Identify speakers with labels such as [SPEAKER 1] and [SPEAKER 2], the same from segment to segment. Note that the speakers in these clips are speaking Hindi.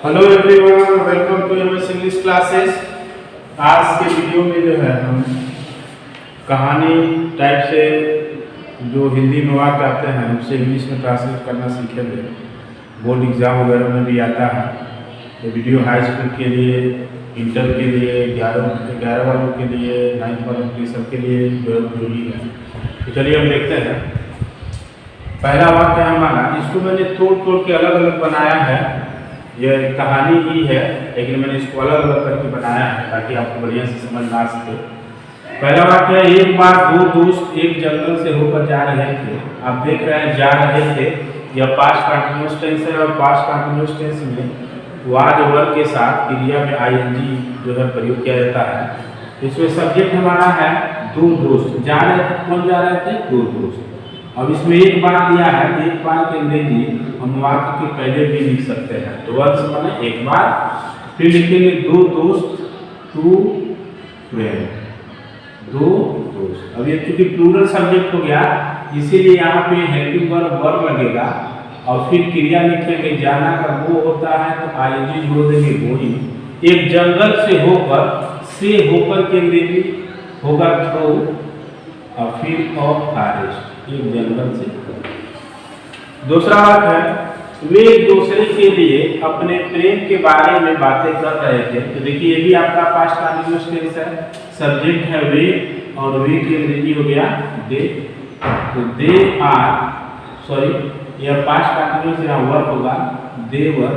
[SPEAKER 1] Hello everyone, welcome to MS English classes. आज के वीडियो में जो है हम कहानी टाइप से जो हिंदी में वाक्य आते हैं उससे इंग्लिश में ट्रांसलेट करना सीखेंगे। बोर्ड एग्जाम वगैरह में भी आता है। ये वीडियो हाई स्कूल के लिए, इंटर के लिए, 11 वालों के लिए, 9th वालों के लिए, सबके लिए जरूरी है। तो चलिए हम देखते हैं। पहला वाक्य हमारा, इसको मैंने तोड़ तोड़ के अलग अलग बनाया है। यह कहानी ही है लेकिन मैंने इसको अलग अलग करके बनाया है ताकि आपको बढ़िया से समझ ना सके। पहला वाक्य है, एक बार दो दोस्त एक जंगल से होकर जा रहे थे। आप देख रहे हैं जा रहे थे, यह पास्ट कंटीन्यूअस टेंस है और पास्ट कंटीन्यूअस टेंस में वाज वर्ब के साथ क्रिया में आईएनजी जो है प्रयोग किया जाता है। इसमें सब्जेक्ट हमारा है दो दोस्त। जा रहे थे, कौन जा रहे थे? दो दोस्त। अब इसमें एक बार दिया है, एक बार के अंग्रेजी हम वाक्य के पहले भी लिख सकते हैं। तो वंस माने एक बार, फिर लिखेंगे दो दोस्त, टू फ्रेंड, दो दोस्त। अब ये चूंकि प्लूरल सब्जेक्ट हो गया इसीलिए यहाँ पे हेल्पिंग वर्ब लगेगा और फिर क्रिया लिखेंगे। जाना का वो होता है तो आईएनजी जोड़ देंगे गोइंग। एक जंगल से होकर के अंग्रेजी होगा थ्रू और फिर ऑफ फॉरेस्ट, एक जंगल से। दूसरा वाक्य है, वे एक दूसरे के लिए अपने प्रेम के बारे में बातें कर रहे थे। तो देखिए ये भी आपका पास्ट कंटीन्यूअस टेंस है। सब्जेक्ट है वे और वे की अंग्रेजी हो गया दे। तो दे आर, सॉरी यह पास्ट कंटीन्यूअस यहाँ वर्ब होगा, दे वर।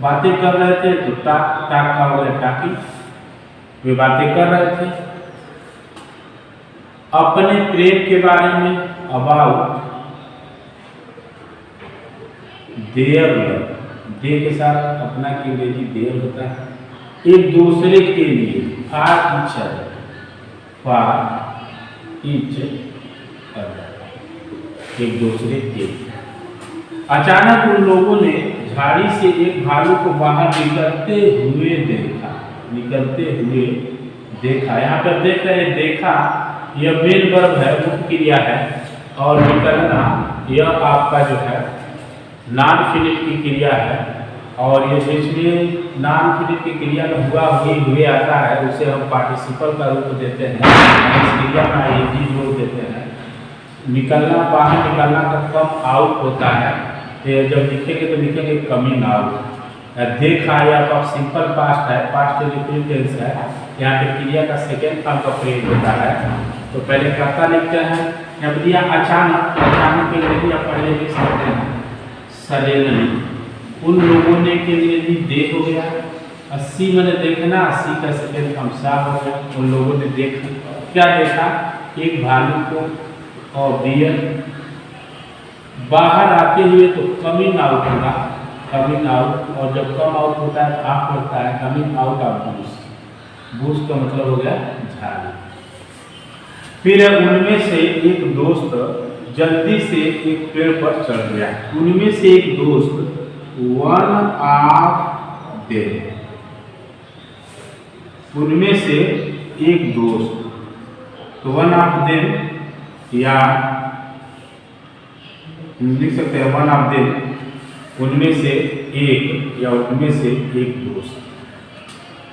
[SPEAKER 1] बातें कर रहे थे तो टाक का हो गया टाकी। वे बातें कर रहे थे अपने प्रेम के बारे में, अबाउट देयर लव। दे के साथ अपना की अंग्रेजी देयर होता है। एक दूसरे के लिए, for each other, for each other, एक दूसरे के लिए। अचानक उन लोगों ने झाड़ी से एक भालू को बाहर निकलते हुए देखा। यहाँ पर देख रहे हैं, देखा यह मेन वर्ब है, मुख्य क्रिया है। और निकलना यह आपका जो है नॉन फिनिट की क्रिया है। और ये इसलिए नॉन फिनिट की क्रिया में हुए आता है, उसे हम पार्टिसिपल का रूप देते हैं। इस क्रिया में आईएनजी जोड़ देते हैं। निकलना, बाहर निकलना का कम आउट होता है। तो जब लिखेंगे तो लिखेंगे कमिंग आउट। देखा या आप सिंपल पास्ट है, पास्ट रिपीट टेंस है। यहाँ पे क्रिया का सेकेंड फॉर्म का प्रयोग होता है। तो पहले कर्ता लिखते हैं। यहाँ दिया अचानक, अचानक के लिए आप पहले लिख सकते हैं सडनली। उन लोगों ने के लिए दे हो गया। 80 मैंने देखना, 80 का सेकेंड फॉर्म सा हो गया। उन लोगों ने देखा, क्या देखा? एक भालू को। और बियर बाहर आते हुए तो कमिंग आउट होगा, कमिंग आउट। और जब कम आउट होता है आप होता है coming out of boost. Boost का मतलब हो गया झाड़ी। फिर उनमें से एक दोस्त जल्दी से एक पेड़ पर चढ़ गया। उनमें से एक दोस्त, वन ऑफ देम, उनमें से एक दोस्त। तो वन ऑफ देम या लिख सकते हैं वन ऑफ देम, उनमें से एक या उनमें से एक दोस्त,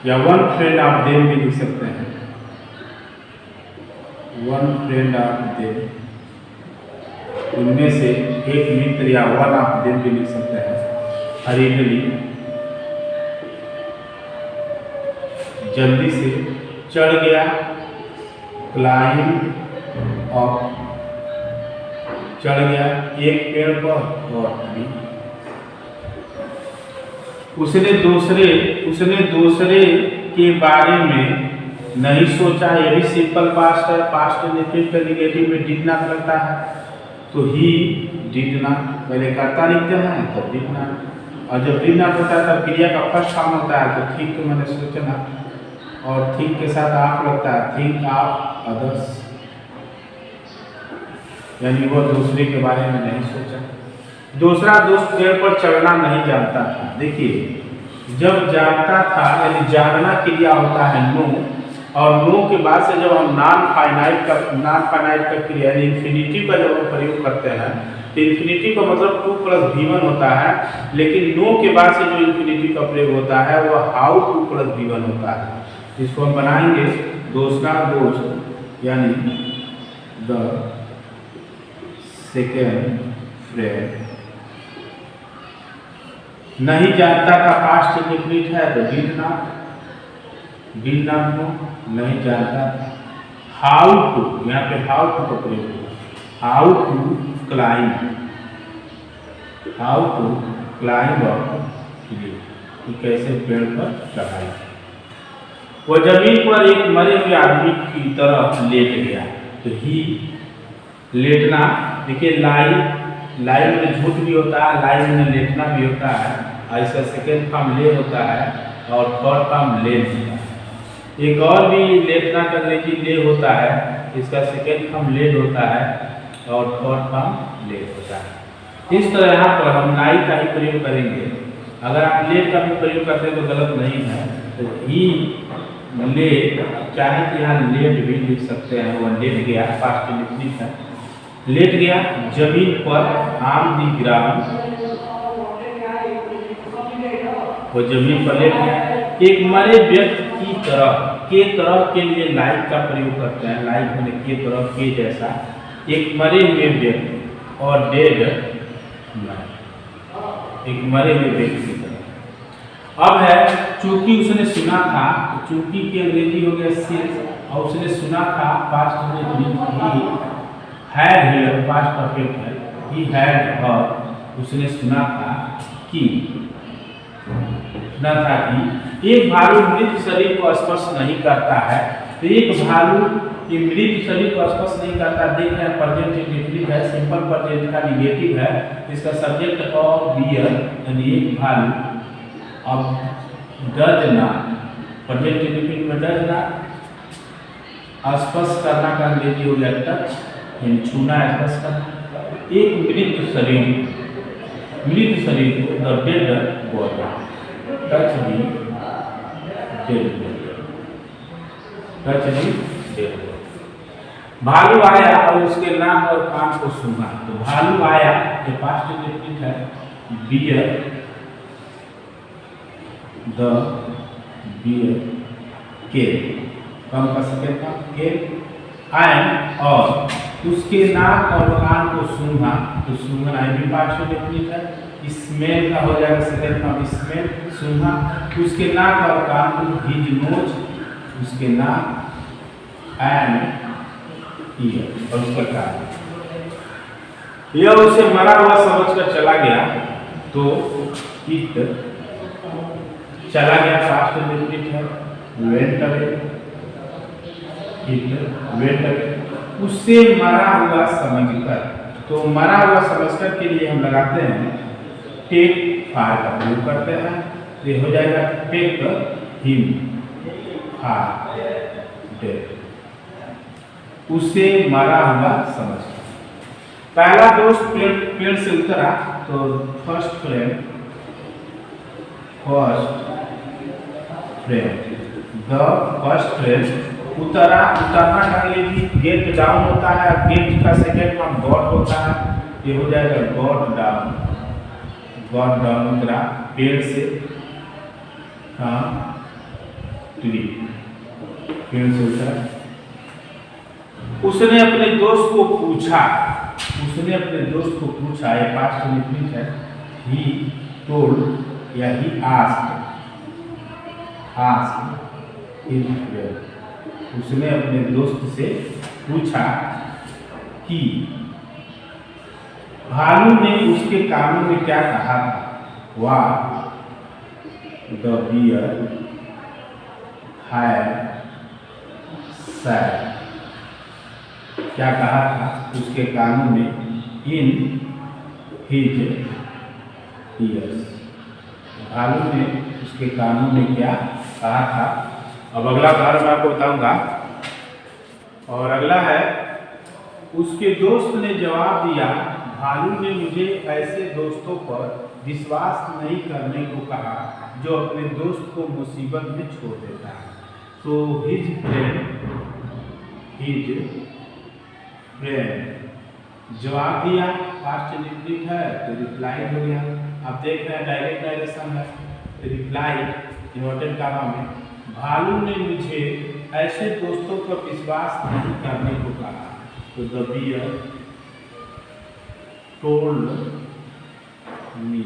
[SPEAKER 1] या वन फ्रेंड ऑफ देम भी लिख सकते हैं। वन फ्रेंड ऑफ देम, उनमें से एक मित्र, या वन ऑफ देम भी लिख सकते हैं। हरीडली, जल्दी से, चढ़ गया, क्लाइंब अप, चढ़ गया एक पेड़ पर। और उसने दूसरे के बारे में नहीं सोचा। यह भी सिंपल पास्ट है। पास्ट इंडेफिनिट का नेगेटिव में डिड नॉट लगता है। तो ही डिड नॉट, पहले कर्ता लिखते हैं तब डिड नॉट। और जब डिड नॉट होता है तब क्रिया का फर्स्ट फॉर्म होता है। तो थिंक मैंने सोचना, और थिंक के साथ आप लगता है, थिंक ऑफ अदर्स, यानी वह दूसरे के बारे में नहीं सोचा। दूसरा दोस्त पेड़ पर चढ़ना नहीं जानता था। देखिए जब जानता था यानी जानना क्रिया होता है नो, और नो के बाद से जब हम नॉन फाइनाइट का क्रिया यानी इन्फिनिटिव का जब हम प्रयोग करते हैं तो इन्फिनिटी का मतलब 2 + v1 होता है, लेकिन नो के बाद से जो इन्फिनिटी का प्रयोग होता है वह हाउ 2 + v1 होता है। इसको हम बनाएंगे दूसरा दोस्त यानी द सेकेंड फ्रेंड। नहीं जानता का पास्ट इंडेफिनिट है तो डिड नॉट नो, नहीं जानता। हाउ टू, यहाँ पे हाउ टू का प्रयोग होगा, how to climb up tree, कि कैसे पेड़ पर चढ़ाई। वह जमीन पर एक मरे हुए आदमी की तरह लेट गया। तो ही लेटना, देखिए लाई में झूठ भी होता है, लाई में लेटना भी होता है, इसका सेकेंड फॉर्म ले होता है और थर्ड फॉर्म ले होता है। एक और भी लेटना का अंग्रेजी ले होता है, इसका सेकेंड फॉर्म लेड होता है और थर्ड फॉर्म लेड होता है। इस तरह यहाँ पर हम लाई का ही प्रयोग करेंगे। अगर आप लेड का भी प्रयोग करते हैं तो गलत नहीं है। तो ही लेट, चाहे कि यहाँ लेट भी लिख सकते हैं, वह लेट गया, पास्ट इंडेफिनिट है, लेट गया जमीन पर ऑन द ग्राउंड, वो जमीन पर लेट गया। एक मरे व्यक्ति की तरह, के तरह के लिए लाइक का प्रयोग करते हैं, लाइक मैंने के तरह, के जैसा, एक मरे हुए व्यक्ति, और डेड एक मरे हुए व्यक्ति की तरह। अब है चूंकि उसने सुना था, तो चूंकि की अंग्रेजी हो गया सिंस, और उसने सुना था पास्ट में he had here, past perfect है, ही हैड हर्ड, उसने सुना था कि एक भालू मृत शरीर को स्पर्श नहीं करता है। तो एक भालू ये मृत शरीर को स्पर्श नहीं करता, देख रहे हैं प्रेजेंट इंडेफिनिट है, सिंपल प्रेजेंट का निगेटिव है, इसका सब्जेक्ट ऑफ बियर यानी एक भालू। अब डज नॉट, प्रेजेंट इंडेफिनिट में डज नॉट, स्पर्श करना का अंग्रेजी हो गया टच, यानी छूना, स्पर्श करना। एक मृत शरीर को, the dead body, touch the dead body, touch the dead body. भालू आया और उसके नाम और काम को सुना। तो भालू आया ये पास्ट इंडेफिनिट है, बियर, द बियर के, कम का सेकेंड का के, एंड और उसके नाक और कान को सूंघा। तो सूंघना भी पास्ट इंडेफिनिट है। स्मेल का हो जाएगा सेकेंड फॉर्म, स्मेल, सूंघा। उसके नाक और कान को, हिज नोज, उसके नाक, एंड ईयर, और उसका कान। यह उसे मरा हुआ समझकर चला गया। तो इट चला गया पास्ट इंडेफिनिट है, went away, it went away, उससे मरा हुआ समझकर। तो मरा हुआ समझकर के लिए हम लगाते हैं टेक फार का प्रयोग करते हैं। ये हो जाएगा टेक हिम फार डेड, उससे मरा हुआ समझकर। पहला दोस्त पेड़ से उतरा, तो first friend, the first friend उतरा। उतरना का अंग्रेजी गेट डाउन होता है, गेट का सेकेंड फॉर्म गॉड होता है, ये हो जाएगा गॉड डाउन, गॉड डाउन उतरा पेड़ से, ट्री, पेड़ से उतरा। उसने अपने दोस्त को पूछा, ये पास्ट इंडेफिनिट है, ही टोल्ड या ही आस्क्ड हिज फ्रेंड, उसने अपने दोस्त से पूछा कि भालू ने उसके कानों में क्या कहा था। What the bear had said, क्या कहा था उसके कानों में, इन हिज ईयर्स, भालू ने उसके कानों में क्या कहा था। अब अगला उदाहरण मैं आपको बताऊंगा। और अगला है, उसके दोस्त ने जवाब दिया, भालू ने मुझे ऐसे दोस्तों पर विश्वास नहीं करने को कहा जो अपने दोस्त को मुसीबत में छोड़ देता है। तो हिज फ्रेंड जवाब दिया, पास्ट इंडेफिनिट है तो रिप्लाइड हो गया। आप देख रहे हैं डायरेक्ट डायरेक्शन है, रिप्लाइड इन्वर्टेड कामा में। भालू ने मुझे ऐसे दोस्तों पर विश्वास नहीं करने को कहा, तो द बियर टोल्ड मी,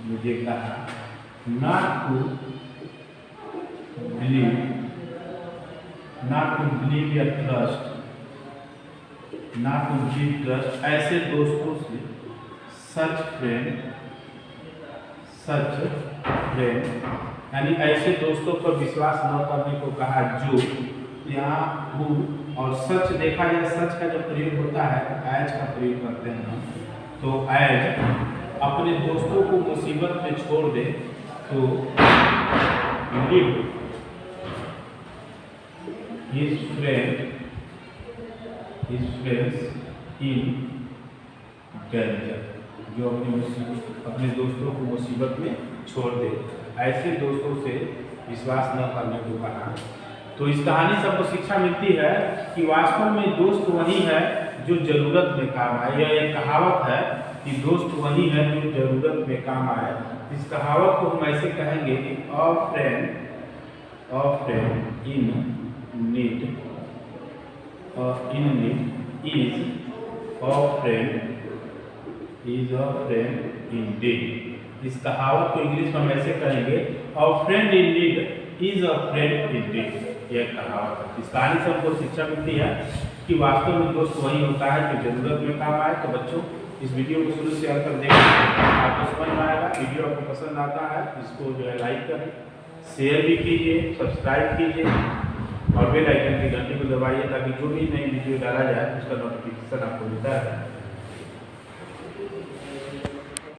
[SPEAKER 1] मुझे कहा, नॉट टू बिलीव या trust, not to believe trust, ऐसे दोस्तों से, सच फ्रेंड यानी ऐसे दोस्तों पर विश्वास न करने को कहा जो, यहाँ हु और सच देखा जाए, सच का जब प्रयोग होता है तो एज का प्रयोग करते हैं हम, तो एज अपने दोस्तों को मुसीबत में छोड़ दे, तो live his friends in danger, जो अपने दोस्तों को मुसीबत में छोड़ दे, ऐसे दोस्तों से विश्वास न करने को कहा। तो इस कहानी से हमको शिक्षा मिलती है कि वास्तव में दोस्त वही है जो जरूरत में काम आए। यह एक कहावत है कि दोस्त वही है जो जरूरत में काम आए। इस कहावत को हम ऐसे कहेंगे कि a friend in need is a friend indeed. इस कहावत को इंग्लिश में हम ऐसे कहेंगे, a friend in need is a friend indeed. यह कहावत है। इस कहानी से हमको शिक्षा मिलती है कि वास्तव में दोस्त वही होता है जो जरूरत में काम आए। तो बच्चों, इस वीडियो को शुरू से अंत तक देखें, आपको समझ में आएगा। वीडियो आपको पसंद आता है इसको जो है लाइक करें, शेयर भी कीजिए, सब्सक्राइब कीजिए और बेल आइकन की घंटी को दबाइए ताकि जो भी नई वीडियो डाला जाए उसका नोटिफिकेशन आपको मिलता है।